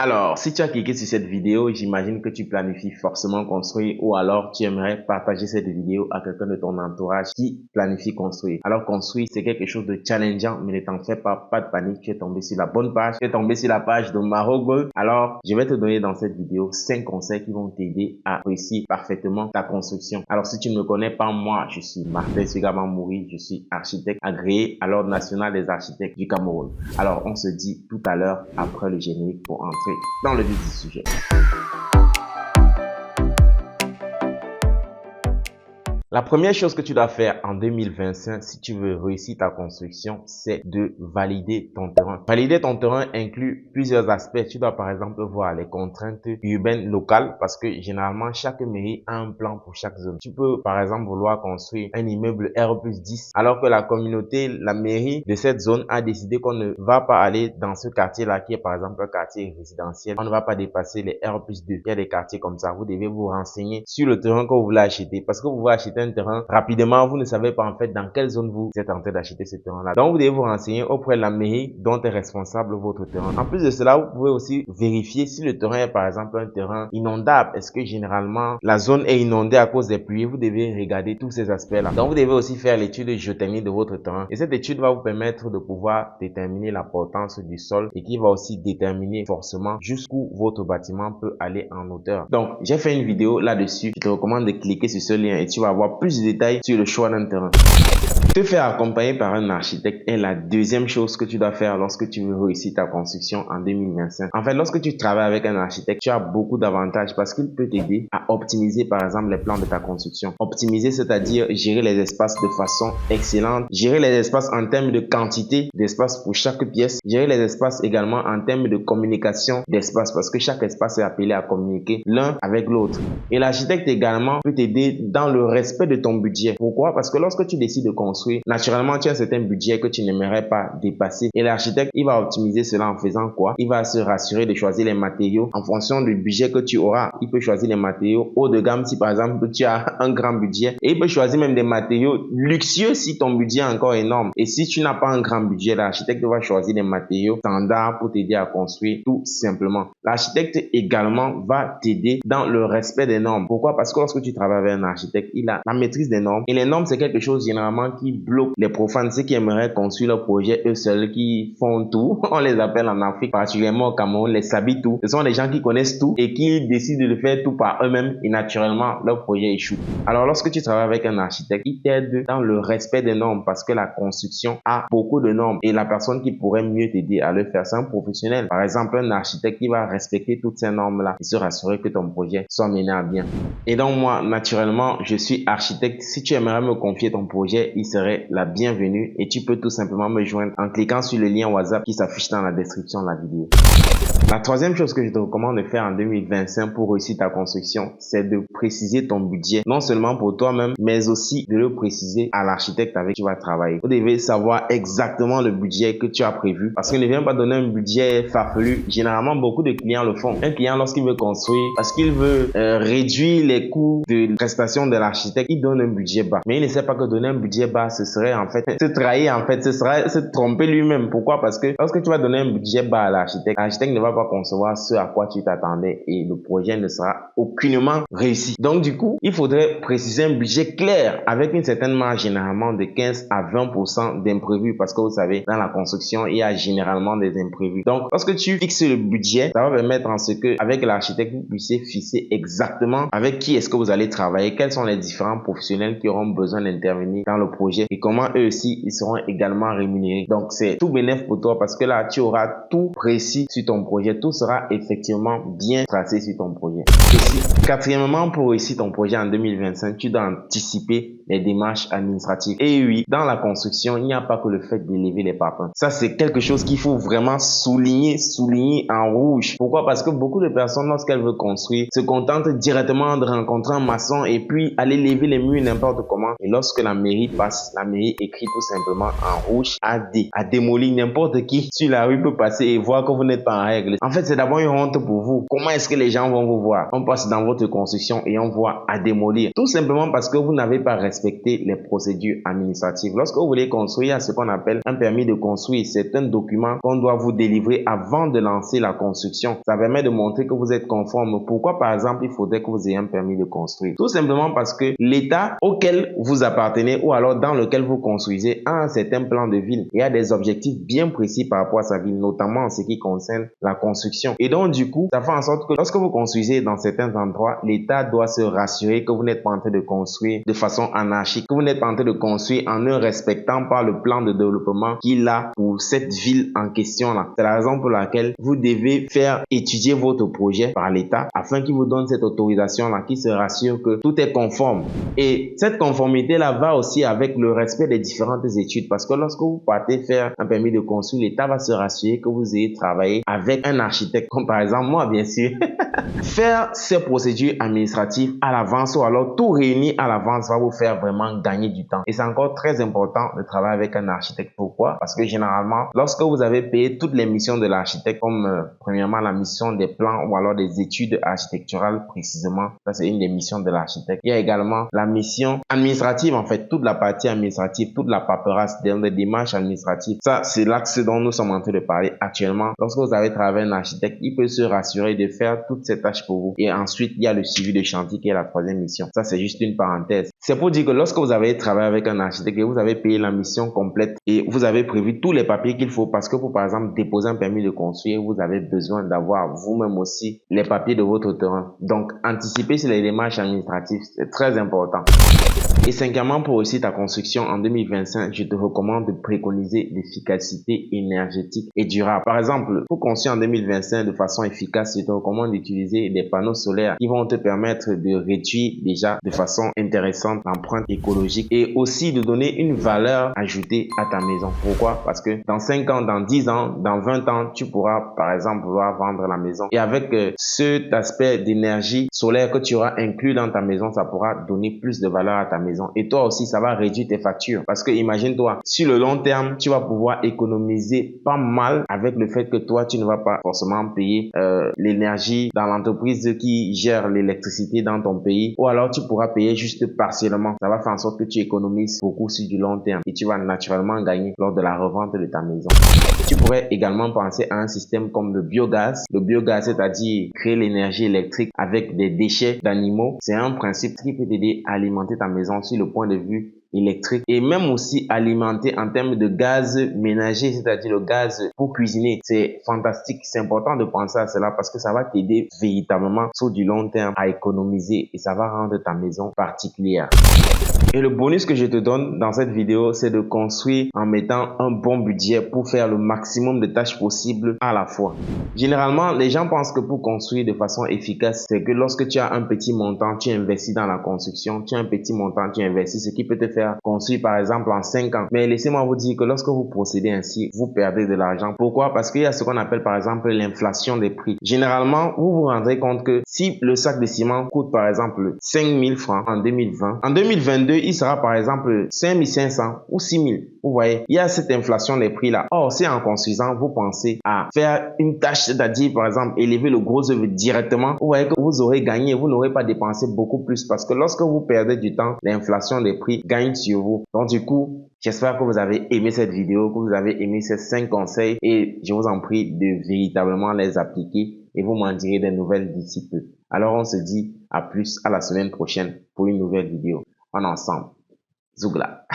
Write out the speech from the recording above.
Alors, si tu as cliqué sur cette vidéo, j'imagine que tu planifies forcément construire ou alors tu aimerais partager cette vidéo à quelqu'un de ton entourage qui planifie construire. Alors, construire, c'est quelque chose de challengeant, mais ne t'en fais pas de panique, tu es tombé sur la bonne page, tu es tombé sur la page de Maro Gold. Alors, je vais te donner dans cette vidéo 5 conseils qui vont t'aider à réussir parfaitement ta construction. Alors, si tu ne me connais pas, moi, je suis Martin Sugaman Mouri, je suis architecte agréé à l'Ordre national des architectes du Cameroun. Alors, on se dit tout à l'heure après le générique pour entrer dans le vif du sujet. La première chose que tu dois faire en 2025 si tu veux réussir ta construction, c'est de valider ton terrain. Valider ton terrain inclut plusieurs aspects. Tu dois par exemple voir les contraintes urbaines locales parce que généralement chaque mairie a un plan pour chaque zone. Tu peux par exemple vouloir construire un immeuble R+10 alors que la communauté, la mairie de cette zone a décidé qu'on ne va pas aller dans ce quartier-là qui est par exemple un quartier résidentiel. On ne va pas dépasser les R+2. Il y a des quartiers comme ça. Vous devez vous renseigner sur le terrain que vous voulez acheter parce que vous voulez acheter un terrain rapidement, vous ne savez pas en fait dans quelle zone vous êtes en train d'acheter ce terrain-là. Donc, vous devez vous renseigner auprès de la mairie dont est responsable votre terrain. En plus de cela, vous pouvez aussi vérifier si le terrain est par exemple un terrain inondable. Est-ce que généralement la zone est inondée à cause des pluies? Vous devez regarder tous ces aspects-là. Donc, vous devez aussi faire l'étude géothermique de votre terrain. Et cette étude va vous permettre de pouvoir déterminer la portance du sol et qui va aussi déterminer forcément jusqu'où votre bâtiment peut aller en hauteur. Donc, j'ai fait une vidéo là-dessus. Je te recommande de cliquer sur ce lien et tu vas avoir plus de détails sur le choix d'un terrain. Te faire accompagner par un architecte est la deuxième chose que tu dois faire lorsque tu veux réussir ta construction en 2025. En fait, lorsque tu travailles avec un architecte, tu as beaucoup d'avantages parce qu'il peut t'aider à optimiser par exemple les plans de ta construction. Optimiser, c'est-à-dire gérer les espaces de façon excellente, gérer les espaces en termes de quantité d'espace pour chaque pièce, gérer les espaces également en termes de communication d'espace parce que chaque espace est appelé à communiquer l'un avec l'autre. Et l'architecte également peut t'aider dans le respect de ton budget. Pourquoi? Parce que lorsque tu décides de construire, naturellement, tu as un certain budget que tu n'aimerais pas dépasser. Et l'architecte, il va optimiser cela en faisant quoi? Il va se rassurer de choisir les matériaux en fonction du budget que tu auras. Il peut choisir les matériaux haut de gamme si par exemple tu as un grand budget. Et il peut choisir même des matériaux luxueux si ton budget est encore énorme. Et si tu n'as pas un grand budget, l'architecte va choisir des matériaux standards pour t'aider à construire tout simplement. L'architecte également va t'aider dans le respect des normes. Pourquoi? Parce que lorsque tu travailles avec un architecte, il a la maîtrise des normes. Et les normes, c'est quelque chose généralement qui bloque les profanes, ceux qui aimeraient construire leur projet eux seuls, qui font tout. On les appelle en Afrique, particulièrement au Cameroun, les sabi-tout. Ce sont des gens qui connaissent tout et qui décident de le faire tout par eux-mêmes et naturellement, leur projet échoue. Alors, lorsque tu travailles avec un architecte, il t'aide dans le respect des normes parce que la construction a beaucoup de normes et la personne qui pourrait mieux t'aider à le faire, c'est un professionnel. Par exemple, un architecte qui va respecter toutes ces normes-là et se rassurer que ton projet soit mené à bien. Et donc, moi, naturellement, je suis architecte. Si tu aimerais me confier ton projet, il serait la bienvenue et tu peux tout simplement me joindre en cliquant sur le lien WhatsApp qui s'affiche dans la description de la vidéo. La troisième chose que je te recommande de faire en 2025 pour réussir ta construction, c'est de préciser ton budget, non seulement pour toi-même, mais aussi de le préciser à l'architecte avec qui tu vas travailler. Vous devez savoir exactement le budget que tu as prévu parce qu'il ne vient pas donner un budget farfelu. Généralement, beaucoup de clients le font. Un client, lorsqu'il veut construire, parce qu'il veut réduire les coûts de prestation de l'architecte, il donne un budget bas. Mais il ne sait pas que donner un budget bas, ce serait en fait se trahir, en fait, ce serait se tromper lui-même. Pourquoi? Parce que lorsque tu vas donner un budget bas à l'architecte ne va pas concevoir ce à quoi tu t'attendais et le projet ne sera aucunement réussi. Donc du coup, il faudrait préciser un budget clair avec une certaine marge généralement de 15 à 20% d'imprévus parce que vous savez, dans la construction, il y a généralement des imprévus. Donc lorsque tu fixes le budget, ça va permettre en ce que avec l'architecte, vous puissiez fixer exactement avec qui est-ce que vous allez travailler, quels sont les différents professionnels qui auront besoin d'intervenir dans le projet et comment eux aussi, ils seront également rémunérés. Donc c'est tout bénéfice pour toi parce que là, tu auras tout précis sur ton projet, tout sera effectivement bien tracé sur ton projet. Et quatrièmement, pour réussir ton projet en 2025, tu dois anticiper les démarches administratives. Et oui, dans la construction, il n'y a pas que le fait d'élever les parpaings. Ça, c'est quelque chose qu'il faut vraiment souligner en rouge. Pourquoi? Parce que beaucoup de personnes, lorsqu'elles veulent construire, se contentent directement de rencontrer un maçon et puis aller lever les murs n'importe comment. Et lorsque la mairie passe, la mairie écrit tout simplement en rouge AD, à démolir. N'importe qui sur la rue peut passer et voir que vous n'êtes pas en règle. En fait, c'est d'abord une honte pour vous. Comment est-ce que les gens vont vous voir? On passe dans votre construction et on voit à démolir. Tout simplement parce que vous n'avez pas respecté respecter les procédures administratives. Lorsque vous voulez construire, il y a ce qu'on appelle un permis de construire. C'est un document qu'on doit vous délivrer avant de lancer la construction. Ça permet de montrer que vous êtes conforme. Pourquoi, par exemple, il faudrait que vous ayez un permis de construire? Tout simplement parce que l'État auquel vous appartenez ou alors dans lequel vous construisez a un certain plan de ville et a des objectifs bien précis par rapport à sa ville, notamment en ce qui concerne la construction. Et donc, du coup, ça fait en sorte que lorsque vous construisez dans certains endroits, l'État doit se rassurer que vous n'êtes pas en train de construire de façon anarchique, que vous n'êtes pas en train de construire en ne respectant pas le plan de développement qu'il a pour cette ville en question-là. C'est la raison pour laquelle vous devez faire étudier votre projet par l'État afin qu'il vous donne cette autorisation-là, qui se rassure que tout est conforme. Et cette conformité-là va aussi avec le respect des différentes études, parce que lorsque vous partez faire un permis de construire, l'État va se rassurer que vous ayez travaillé avec un architecte, comme par exemple moi, bien sûr. Faire ces procédures administratives à l'avance ou alors tout réunir à l'avance va vous faire vraiment gagner du temps. Et c'est encore très important de travailler avec un architecte. Pourquoi? Parce que généralement, lorsque vous avez payé toutes les missions de l'architecte, comme premièrement la mission des plans ou alors des études architecturales précisément, ça c'est une des missions de l'architecte. Il y a également la mission administrative, en fait, toute la partie administrative, toute la paperasse, des démarches administratives. Ça, c'est l'axe dont nous sommes en train de parler actuellement. Lorsque vous avez travaillé un architecte, il peut se rassurer de faire toutes ces tâches pour vous. Et ensuite, il y a le suivi de chantier qui est la troisième mission. Ça, c'est juste une parenthèse. C'est pour dire que lorsque vous avez travaillé avec un architecte et vous avez payé la mission complète et vous avez prévu tous les papiers qu'il faut, parce que pour, par exemple, déposer un permis de construire, vous avez besoin d'avoir vous-même aussi les papiers de votre terrain. Donc, anticiper sur les démarches administratives, c'est très important. Et cinquièmement, pour réussir ta construction en 2025, je te recommande de préconiser l'efficacité énergétique et durable. Par exemple, pour construire en 2025 de façon efficace, je te recommande d'utiliser des panneaux solaires qui vont te permettre de réduire déjà de façon intéressante l'empreinte écologique et aussi de donner une valeur ajoutée à ta maison. Pourquoi? Parce que dans 5 ans, dans 10 ans, dans 20 ans, tu pourras par exemple vouloir vendre la maison. Et avec cet aspect d'énergie solaire que tu auras inclus dans ta maison, ça pourra donner plus de valeur à ta maison. Et toi aussi, ça va réduire tes factures. Parce que imagine-toi, sur le long terme, tu vas pouvoir économiser pas mal avec le fait que toi, tu ne vas pas forcément payer l'énergie dans l'entreprise qui gère l'électricité dans ton pays. Ou alors, tu pourras payer juste partiellement. Ça va faire en sorte que tu économises beaucoup sur du long terme. Et tu vas naturellement gagner lors de la revente de ta maison. Tu pourrais également penser à un système comme le biogaz. Le biogaz, c'est-à-dire créer l'énergie électrique avec des déchets d'animaux. C'est un principe qui peut t'aider à alimenter ta maison sur le point de vue électrique et même aussi alimenter en termes de gaz ménager, c'est-à-dire le gaz pour cuisiner. C'est fantastique, c'est important de penser à cela parce que ça va t'aider véritablement sur du long terme à économiser et ça va rendre ta maison particulière. Et le bonus que je te donne dans cette vidéo, c'est de construire en mettant un bon budget pour faire le maximum de tâches possibles à la fois. Généralement, les gens pensent que pour construire de façon efficace, c'est que lorsque tu as un petit montant, tu investis dans la construction, tu as un petit montant, tu investis, ce qui peut te faire construire par exemple en 5 ans. Mais laissez-moi vous dire que lorsque vous procédez ainsi, vous perdez de l'argent. Pourquoi? Parce qu'il y a ce qu'on appelle par exemple l'inflation des prix. Généralement, vous vous rendrez compte que si le sac de ciment coûte par exemple 5 000 francs en 2020, en 2022, il sera par exemple 5 500 ou 6 000. Vous voyez, il y a cette inflation des prix là. Or, si en construisant, vous pensez à faire une tâche, c'est-à-dire par exemple élever le gros œuvre directement, vous voyez que vous aurez gagné, vous n'aurez pas dépensé beaucoup plus parce que lorsque vous perdez du temps, l'inflation des prix gagne sur vous. Donc du coup, j'espère que vous avez aimé cette vidéo, que vous avez aimé ces 5 conseils et je vous en prie de véritablement les appliquer et vous m'en direz des nouvelles d'ici peu. Alors on se dit à plus à la semaine prochaine pour une nouvelle vidéo. En ensemble. Zougla.